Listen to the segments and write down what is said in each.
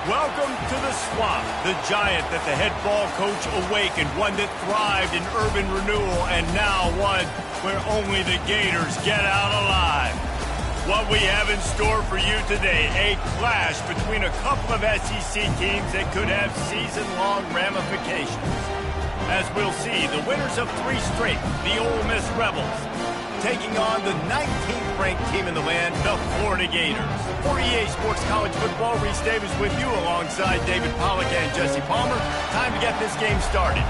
Welcome to the Swamp, the giant that the head ball coach awakened, one that thrived in urban renewal, and now one where only the Gators get out alive. What we have in store for you today, a clash between a couple of SEC teams that could have season-long ramifications. As we'll see, the winners of 3 straight, the Ole Miss Rebels, taking on the 19th-ranked team in the land, the Florida Gators. For EA Sports College Football, Reese Davis with you alongside David Pollack and Jesse Palmer. Time to get this game started.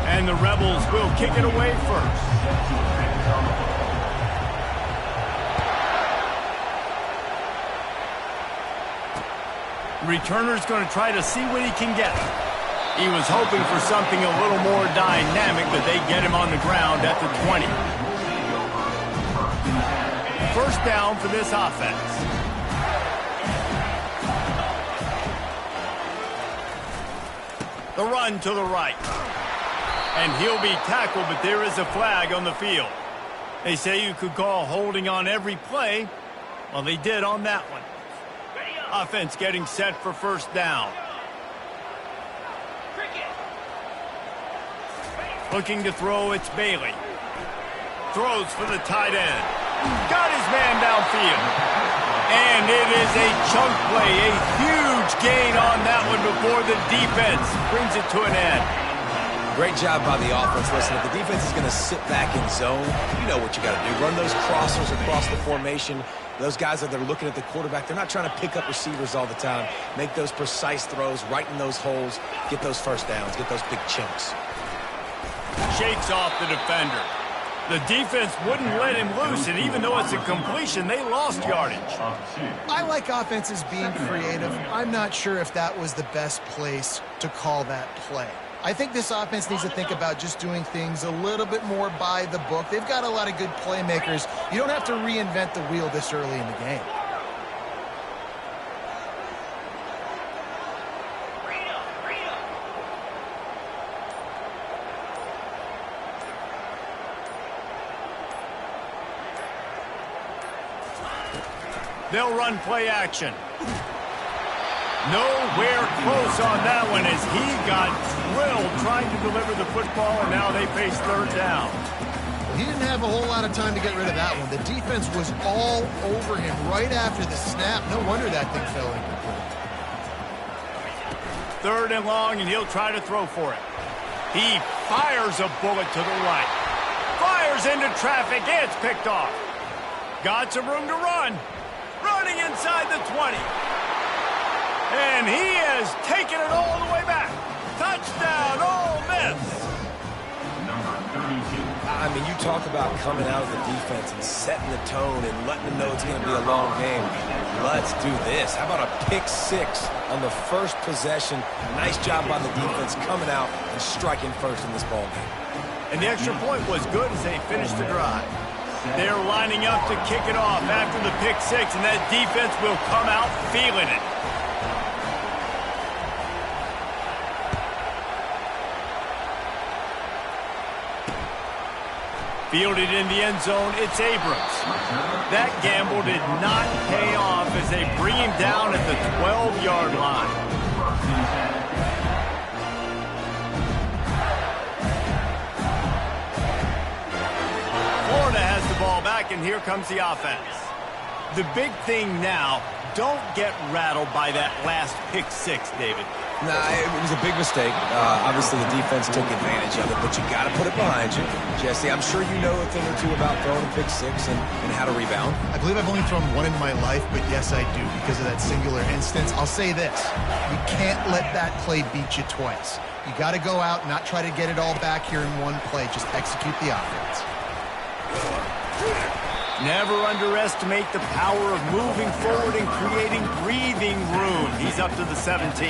And the Rebels will kick it away first. Returner's going to try to see what he can get. He was hoping for something a little more dynamic, but they get him on the ground at the 20. First down for this offense. The run to the right. And he'll be tackled, but there is a flag on the field. They say you could call holding on every play. Well, they did on that one. Offense getting set for first down. Looking to throw, it's Bailey. Throws for the tight end. Got his man downfield. And it is a chunk play, a huge gain on that one before the defense brings it to an end. Great job by the offense. Listen, if the defense is going to sit back in zone, you know what you got to do. Run those crossers across the formation. Those guys that are looking at the quarterback, they're not trying to pick up receivers all the time. Make those precise throws, right in those holes, get those first downs, get those big chunks. Shakes off the defender. The defense wouldn't let him loose, and even though it's a completion, they lost yardage. I like offenses being creative. I'm not sure if that was the best place to call that play. I think this offense needs to think about just doing things a little bit more by the book. They've got a lot of good playmakers. You don't have to reinvent the wheel this early in the game. They'll run play action. Nowhere close on that one as he got drilled trying to deliver the football, and now they face third down. Well, he didn't have a whole lot of time to get rid of that one. The defense was all over him right after the snap. No wonder that thing fell incomplete. Third and long, and he'll try to throw for it. He fires a bullet to the right. Fires into traffic. It's picked off. Got some room to run. Running inside the 20. And he has taken it all the way back. Touchdown, Ole Miss. I mean, you talk about coming out of the defense and setting the tone and letting them know it's going to be a long game. Let's do this. How about a pick 6 on the first possession? Nice job by the defense coming out and striking first in this ball game. And the extra point was good as they finished the drive. They're lining up to kick it off after the pick 6, and that defense will come out feeling it. Fielded in the end zone, it's Abrams. That gamble did not pay off as they bring him down at the 12-yard line. Florida has the ball back, and here comes the offense. The big thing now, don't get rattled by that last pick 6, David. Nah, it was a big mistake. Obviously, the defense took advantage of it, but you got to put it behind you. Jesse, I'm sure you know a thing or two about throwing a pick 6 and how to rebound. I believe I've only thrown one in my life, but yes, I do because of that singular instance. I'll say this. You can't let that play beat you twice. You got to go out and not try to get it all back here in one play. Just execute the offense. Never underestimate the power of moving forward and creating breathing room. He's up to the 17.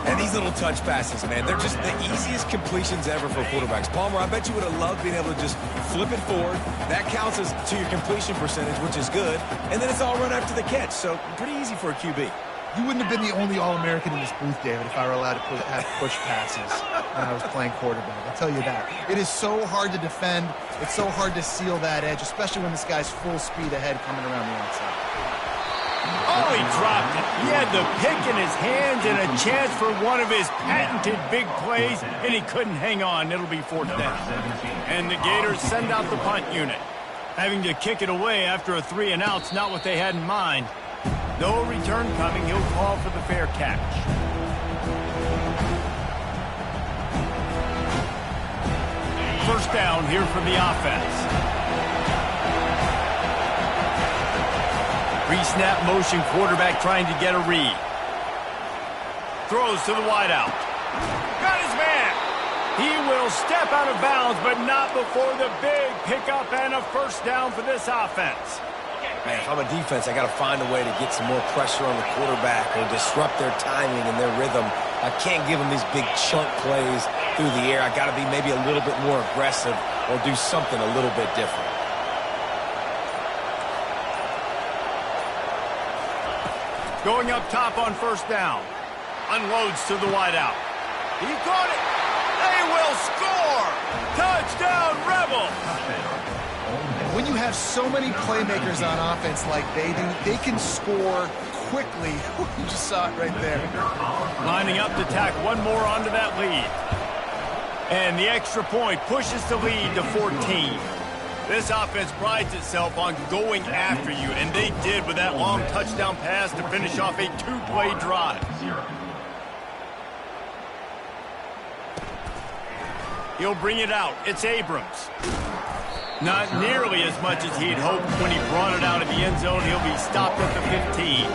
And these little touch passes, man, they're just the easiest completions ever for quarterbacks. Palmer, I bet you would have loved being able to just flip it forward. That counts as to your completion percentage, which is good. And then it's all run after the catch, so pretty easy for a QB. You wouldn't have been the only All-American in this booth, David, if I were allowed to have push passes when I was playing quarterback. I'll tell you that. It is so hard to defend. It's so hard to seal that edge, especially when this guy's full speed ahead coming around the outside. Oh, he dropped it. He had the pick in his hands and a chance for one of his patented big plays, and he couldn't hang on. It'll be 4th down. And the Gators send out the punt unit. Having to kick it away after a 3-and-out's not what they had in mind. No return coming. He'll call for the fair catch. First down here for the offense. Pre-snap motion quarterback trying to get a read. Throws to the wideout. Got his man. He will step out of bounds, but not before the big pickup and a first down for this offense. Man, if I'm a defense, I got to find a way to get some more pressure on the quarterback or disrupt their timing and their rhythm. I can't give them these big chunk plays through the air. I got to be maybe a little bit more aggressive or do something a little bit different. Going up top on first down. Unloads to the wideout. He caught it. They will score. Touchdown, Rebel. When you have so many playmakers on offense like they do, they can score quickly. You just saw it right there. Lining up to tack one more onto that lead. And the extra point pushes the lead to 14. This offense prides itself on going after you, and they did with that long touchdown pass to finish off a 2-play drive. He'll bring it out. It's Abrams. Not nearly as much as he'd hoped when he brought it out of the end zone. He'll be stopped at the 15.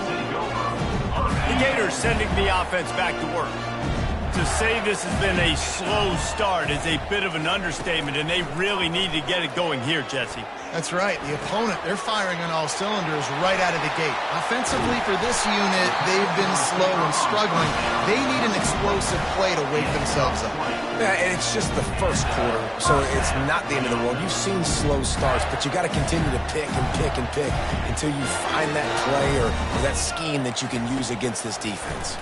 The Gators sending the offense back to work. To say this has been a slow start is a bit of an understatement, and they really need to get it going here, Jesse. That's right. The opponent, they're firing on all cylinders right out of the gate. Offensively, for this unit, they've been slow and struggling. They need an explosive play to wake themselves up. Yeah, and it's just the first quarter, so it's not the end of the world. You've seen slow starts, but you got to continue to pick and pick and pick until you find that play or that scheme that you can use against this defense.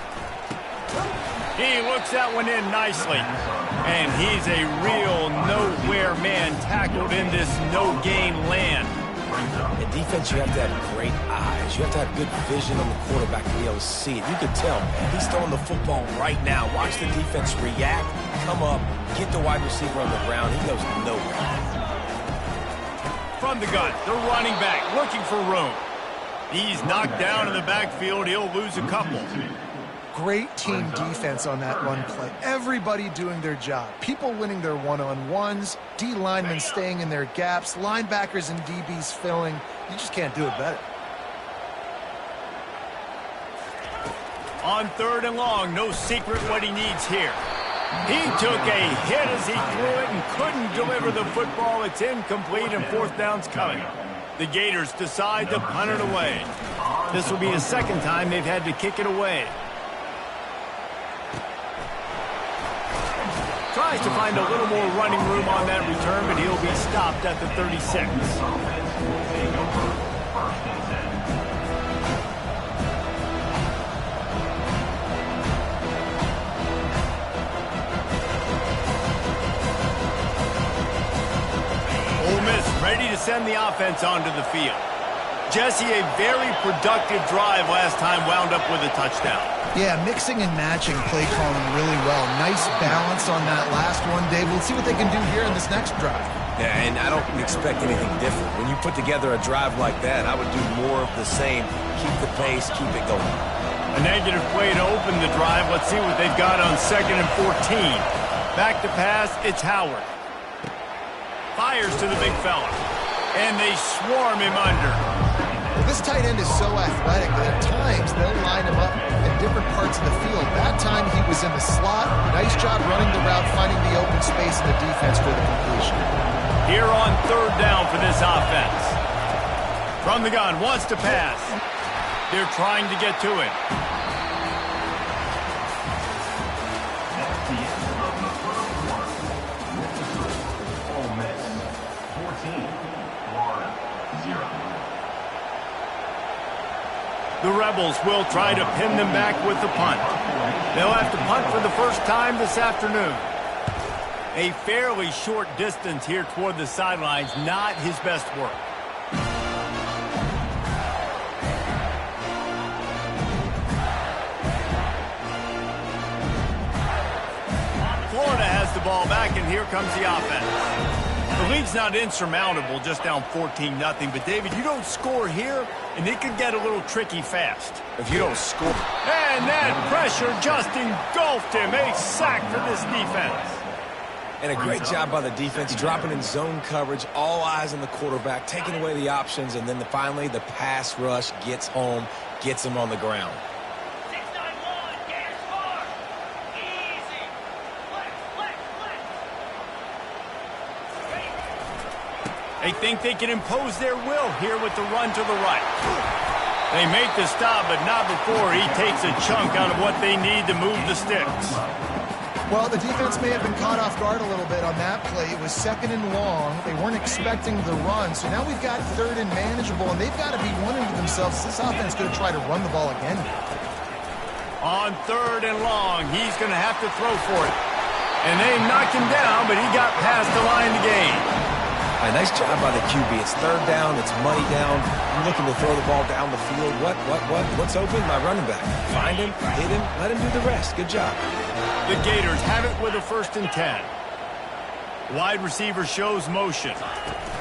He looks that one in nicely. And he's a real nowhere man tackled in this no-gain land. In defense, you have to have great eyes. You have to have good vision on the quarterback to be able to see it. You can tell he's throwing the football right now. Watch the defense react, come up, get the wide receiver on the ground. He goes nowhere. From the gun, the running back looking for room. He's knocked down in the backfield. He'll lose a couple. Great team defense on that run play. Everybody doing their job. People winning their one-on-ones, D linemen staying in their gaps, linebackers and DBs filling. You just can't do it better. On 3rd and long, no secret what he needs here. He took a hit as he threw it and couldn't deliver the football. It's incomplete and 4th down's coming. The Gators decide to punt it away. This will be the 2nd time they've had to kick it away. Tries to find a little more running room on that return, but he'll be stopped at the 36. Ole Miss ready to send the offense onto the field. Jesse, a very productive drive last time, wound up with a touchdown. Yeah, mixing and matching play calling really well. Nice balance on that last one, Dave. We'll see what they can do here in this next drive. Yeah, and I don't expect anything different. When you put together a drive like that, I would do more of the same. Keep the pace, keep it going. A negative play to open the drive. Let's see what they've got on 2nd and 14. Back to pass, it's Howard. Fires to the big fella. And they swarm him under. Well, this tight end is so athletic that at times they'll line him up in different parts of the field. That time he was in the slot. Nice job running the route, finding the open space in the defense for the completion. Here on 3rd down for this offense. From the gun, wants to pass. They're trying to get to it. The Rebels will try to pin them back with the punt. They'll have to punt for the first time this afternoon. A fairly short distance here toward the sidelines, not his best work. Florida has the ball back, and here comes the offense. The lead's not insurmountable, just down 14-0. But, David, you don't score here, and it could get a little tricky fast. If you don't score. And that pressure just engulfed him. A sack for this defense. And a great job by the defense, dropping in zone coverage, all eyes on the quarterback, taking away the options, and then finally the pass rush gets home, gets him on the ground. They think they can impose their will here with the run to the right. They make the stop, but not before he takes a chunk out of what they need to move the sticks. Well, the defense may have been caught off guard a little bit on that play. It was 2nd and long. They weren't expecting the run. So now we've got 3rd and manageable, and they've got to be wondering to themselves, this offense is going to try to run the ball again. On 3rd and long, he's going to have to throw for it. And they knocked him down, but he got past the line to gain. A nice job by the QB. It's 3rd down. It's money down. I'm looking to throw the ball down the field. What's open? My running back. Find him, hit him, let him do the rest. Good job. The Gators have it with a 1st and 10. Wide receiver shows motion.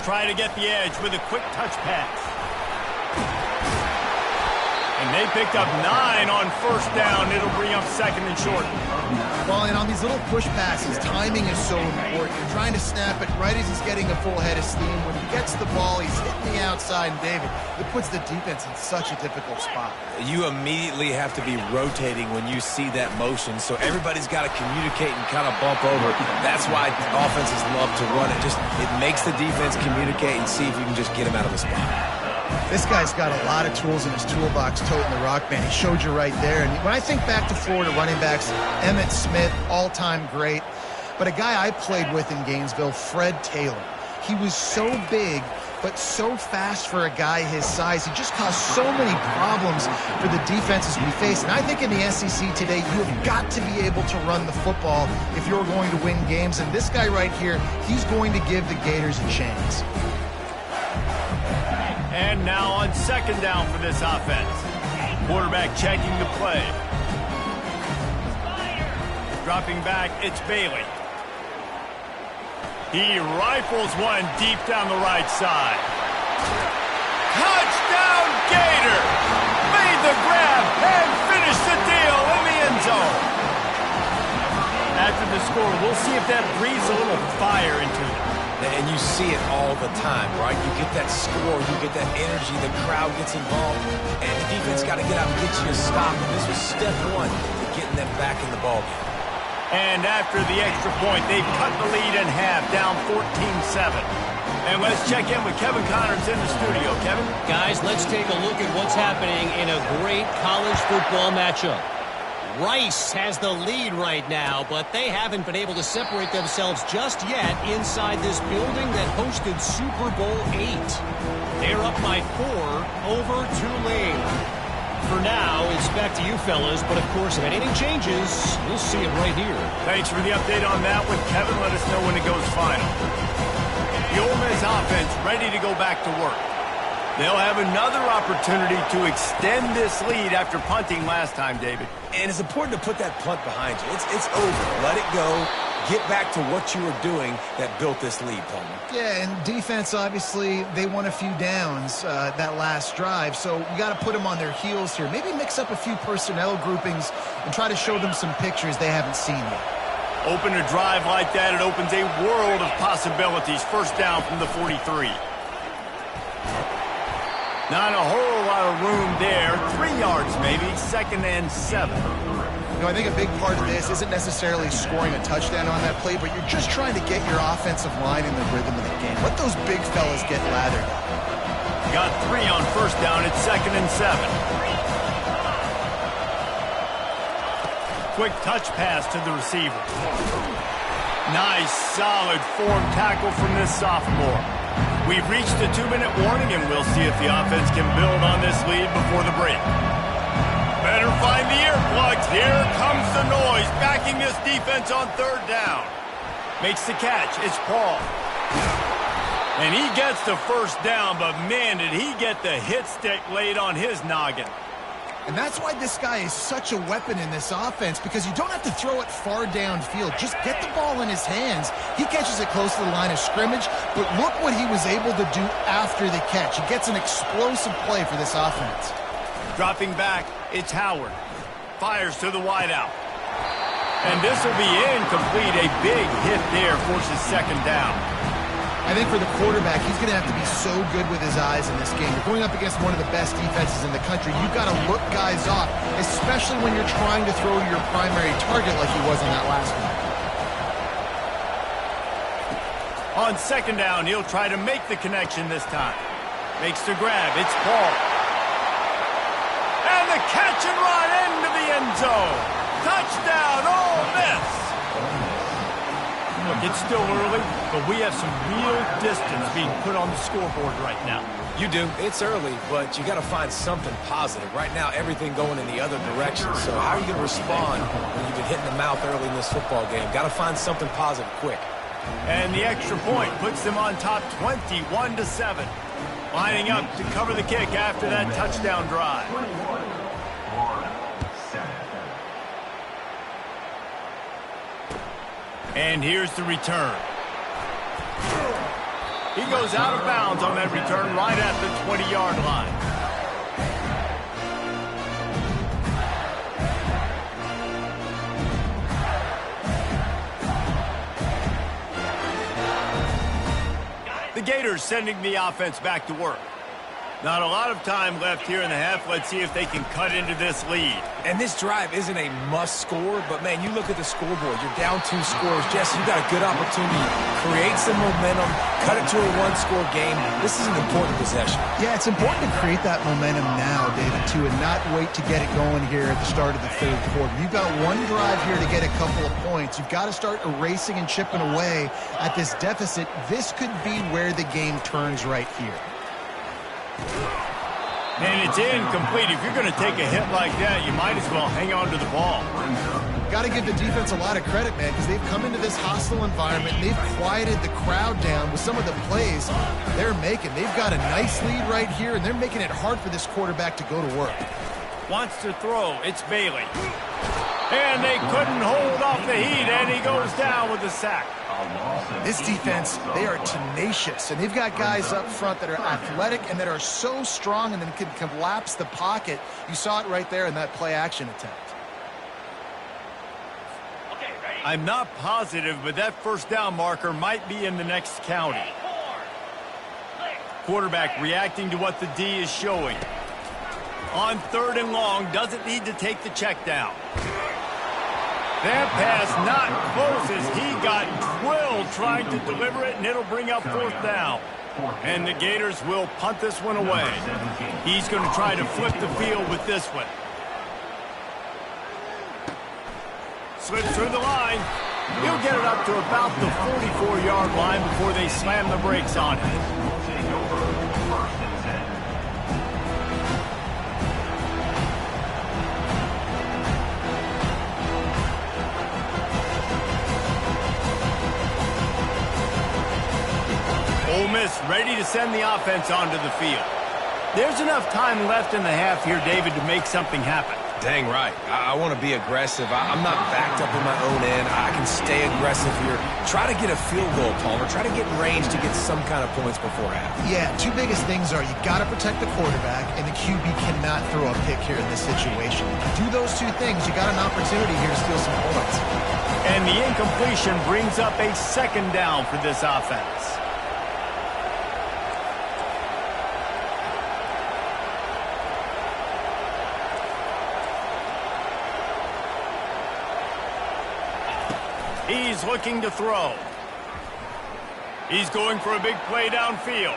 Try to get the edge with a quick touch pass. And they picked up 9 on 1st down. It'll bring up 2nd and short. Well, and on these little push passes, timing is so important. You're trying to snap it right as he's getting a full head of steam. When he gets the ball, he's hitting the outside, and David, it puts the defense in such a difficult spot. You immediately have to be rotating when you see that motion, so everybody's got to communicate and kind of bump over. That's why offenses love to run it. It makes the defense communicate and see if you can just get him out of the spot. This guy's got a lot of tools in his toolbox, toting the rock, man. He showed you right there. And when I think back to Florida running backs, Emmitt Smith, all-time great. But a guy I played with in Gainesville, Fred Taylor. He was so big, but so fast for a guy his size. He just caused so many problems for the defenses we face. And I think in the SEC today, you have got to be able to run the football if you're going to win games. And this guy right here, he's going to give the Gators a chance. And now on 2nd down for this offense. Quarterback checking the play. Dropping back, it's Bailey. He rifles one deep down the right side. Touchdown Gator! Made the grab and finished the deal in the end zone. After the score, we'll see if that breathes a little fire into them. And you see it all the time, right? You get that score, you get that energy, the crowd gets involved, and the defense got to get out and get you a stop. And this was step 1 to getting them back in the ballgame. And after the extra point, they've cut the lead in half, down 14-7. And let's check in with Kevin Connors in the studio. Kevin? Guys, let's take a look at what's happening in a great college football matchup. Rice has the lead right now, but they haven't been able to separate themselves just yet inside this building that hosted Super Bowl 8. They're up by 4 over Tulane. For now, it's back to you fellas, but of course, if anything changes, we'll see it right here. Thanks for the update on that with Kevin. Let us know when it goes final. The Ole Miss offense ready to go back to work. They'll have another opportunity to extend this lead after punting last time, David. And it's important to put that punt behind you. It's over. Let it go. Get back to what you were doing that built this lead, Palmer. Yeah, and defense, obviously, they won a few downs that last drive, so you got to put them on their heels here. Maybe mix up a few personnel groupings and try to show them some pictures they haven't seen yet. Open a drive like that, it opens a world of possibilities. 1st down from the 43. Not a whole lot of room there. 3 yards maybe. 2nd and 7. You know, I think a big part of this isn't necessarily scoring a touchdown on that play, but you're just trying to get your offensive line in the rhythm of the game. Let those big fellas get lathered. Got 3 on 1st down. It's 2nd and 7. Quick touch pass to the receiver. Nice, solid form tackle from this sophomore. We've reached the 2-minute warning, and we'll see if the offense can build on this lead before the break. Better find the earplugs. Here comes the noise, backing this defense on 3rd down. Makes the catch. It's Paul. And he gets the 1st down, but man, did he get the hit stick laid on his noggin. And that's why this guy is such a weapon in this offense, because you don't have to throw it far downfield. Just get the ball in his hands. He catches it close to the line of scrimmage, but look what he was able to do after the catch. He gets an explosive play for this offense. Dropping back, it's Howard. Fires to the wideout. And this will be incomplete. A big hit there forces 2nd down. I think for the quarterback, he's going to have to be so good with his eyes in this game. You're going up against one of the best defenses in the country. You've got to look guys off, especially when you're trying to throw to your primary target like he was in that last one. On 2nd down, he'll try to make the connection this time. Makes the grab. It's Paul. And the catch and run into the end zone. Touchdown, Ole Miss. Look, it's still early, but we have some real distance being put on the scoreboard right now. You do. It's early, but you got to find something positive. Right now, everything going in the other direction. So how are you going to respond when you've been hitting the mouth early in this football game? Got to find something positive quick. And the extra point puts them on top 21-7. Lining up to cover the kick after that touchdown drive. And here's the return. He goes out of bounds on that return right at the 20-yard line. The Gators sending the offense back to work. Not a lot of time left here in the half. Let's see if they can cut into this lead. And this drive isn't a must score, but, man, you look at the scoreboard. You're down 2 scores. Jesse, you got a good opportunity. Create some momentum. Cut it to a 1-score game. This is an important possession. Yeah, it's important to create that momentum now, David, too, and not wait to get it going here at the start of the 3rd quarter. You've got one drive here to get a couple of points. You've got to start erasing and chipping away at this deficit. This could be where the game turns right here. And it's incomplete. If you're going to take a hit like that, you might as well hang on to the ball. Got to give the defense a lot of credit, man, because they've come into this hostile environment. They've quieted the crowd down with some of the plays they're making. They've got a nice lead right here, and they're making it hard for this quarterback to go to work. Wants to throw. It's Bailey. And they couldn't hold off the heat, and he goes down with the sack. This defense, they are tenacious, and they've got guys up front that are athletic and that are so strong and then can collapse the pocket. You saw it right there in that play-action attempt. I'm not positive, but that 1st down marker might be in the next county. Quarterback reacting to what the D is showing. On 3rd and long, doesn't need to take the check down. That pass not close as he got drilled trying to deliver it, and it'll bring up 4th down. And the Gators will punt this one away. He's going to try to flip the field with this one. Slips through the line. He'll get it up to about the 44-yard line before they slam the brakes on it. Ole Miss ready to send the offense onto the field. There's enough time left in the half here, David, to make something happen. Dang right. I want to be aggressive. I'm not backed up in my own end. I can stay aggressive here. Try to get a field goal, Palmer. Try to get in range to get some kind of points before half. Yeah, 2 biggest things are you got to protect the quarterback, and the QB cannot throw a pick here in this situation. If you do those 2 things, you got an opportunity here to steal some points. And the incompletion brings up a 2nd down for this offense. He's looking to throw. He's going for a big play downfield.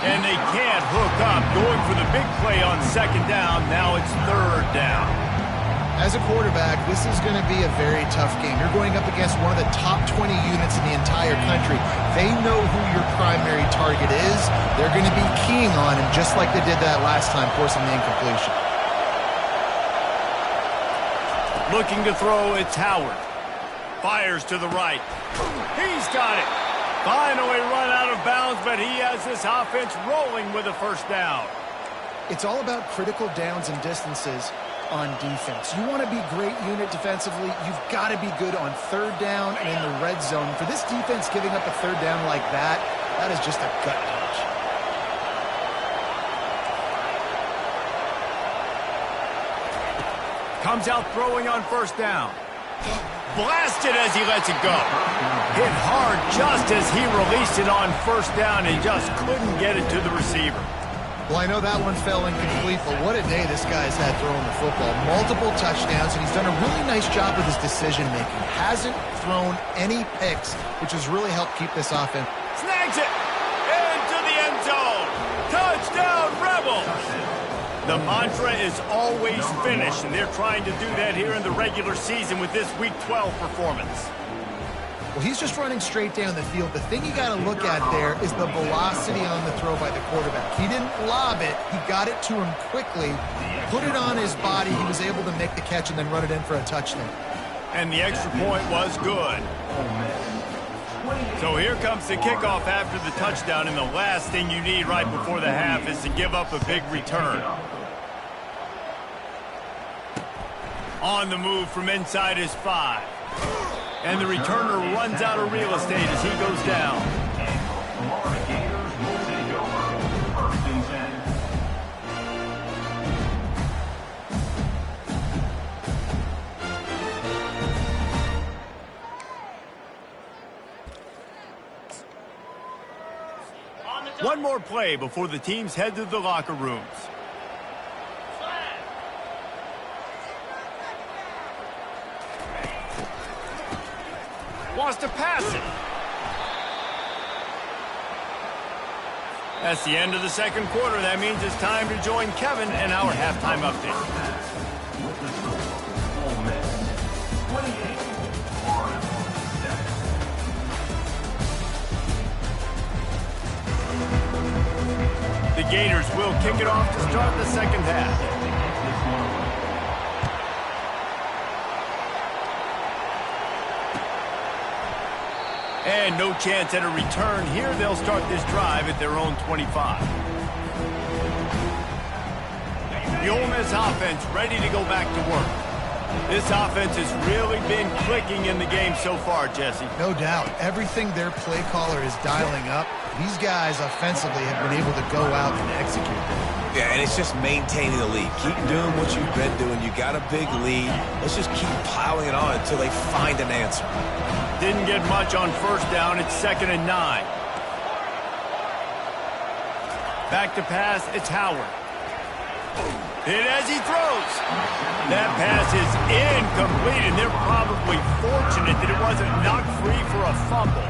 And they can't hook up. Going for the big play on 2nd down. Now it's 3rd down. As a quarterback, this is going to be a very tough game. You're going up against one of the top 20 units in the entire country. They know who your primary target is. They're going to be keying on him just like they did that last time, forcing the incompletion. Looking to throw, it's Howard. Fires to the right. He's got it. Finally run out of bounds, but he has this offense rolling with a first down. It's all about critical downs and distances on defense. You want to be great unit defensively, you've got to be good on third down and in the red zone. For this defense giving up a third down like that, that is just a gut punch. Comes out throwing on first down. Blasted as he lets it go. Hit hard just as he released it on first down and just couldn't get it to the receiver. Well, I know that one fell incomplete, but what a day this guy's had throwing the football. Multiple touchdowns, and he's done a really nice job with his decision-making. Hasn't thrown any picks, which has really helped keep this offense. Snags it! Into the end zone! Touchdown, Rebels! The mantra is always finish, and they're trying to do that here in the regular season with this Week 12 performance. Well, he's just running straight down the field. The thing you got to look at there is the velocity on the throw by the quarterback. He didn't lob it. He got it to him quickly, put it on his body. He was able to make the catch and then run it in for a touchdown. And the extra point was good. So here comes the kickoff after the touchdown, and the last thing you need right before the half is to give up a big return. On the move from inside his 5. And the returner runs out of real estate as he goes down. One more play before the teams head to the locker rooms. Wants to pass it. That's the end of the second quarter. That means it's time to join Kevin and our halftime update. The Gators will kick it off to start the second half. And no chance at a return here. They'll start this drive at their own 25. The Ole Miss offense ready to go back to work. This offense has really been clicking in the game so far, Jesse. No doubt. Everything their play caller is dialing up, these guys offensively have been able to go out and execute. Yeah, and it's just maintaining the lead. Keep doing what you've been doing. You got a big lead. Let's just keep piling it on until they find an answer. Didn't get much on first down. It's 2nd and 9. Back to pass. It's Howard. Hit as he throws. That pass is incomplete, and they're probably fortunate that it wasn't knocked free for a fumble.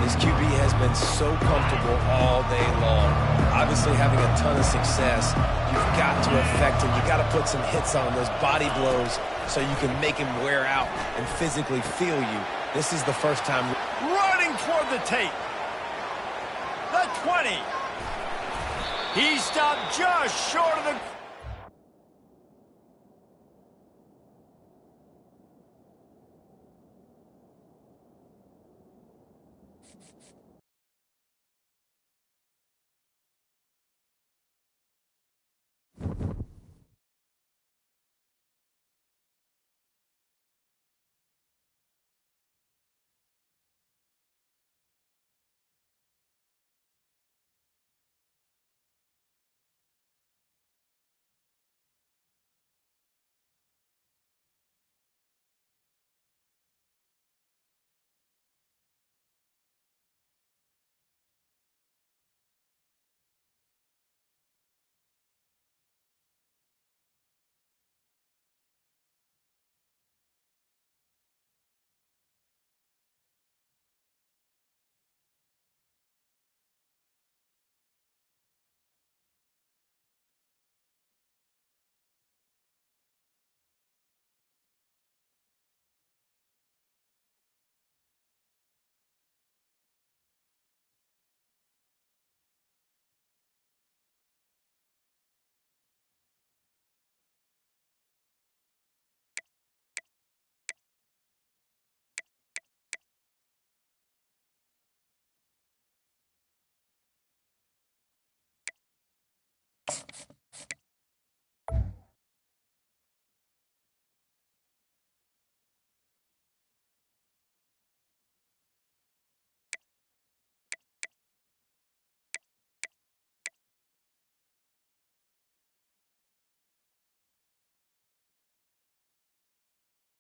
This QB has been so comfortable all day long. Obviously having a ton of success. You've got to affect him. You've got to put some hits on him, those body blows, so you can make him wear out and physically feel you. This is the first time. Running toward the tape. The 20. He stopped just short of the...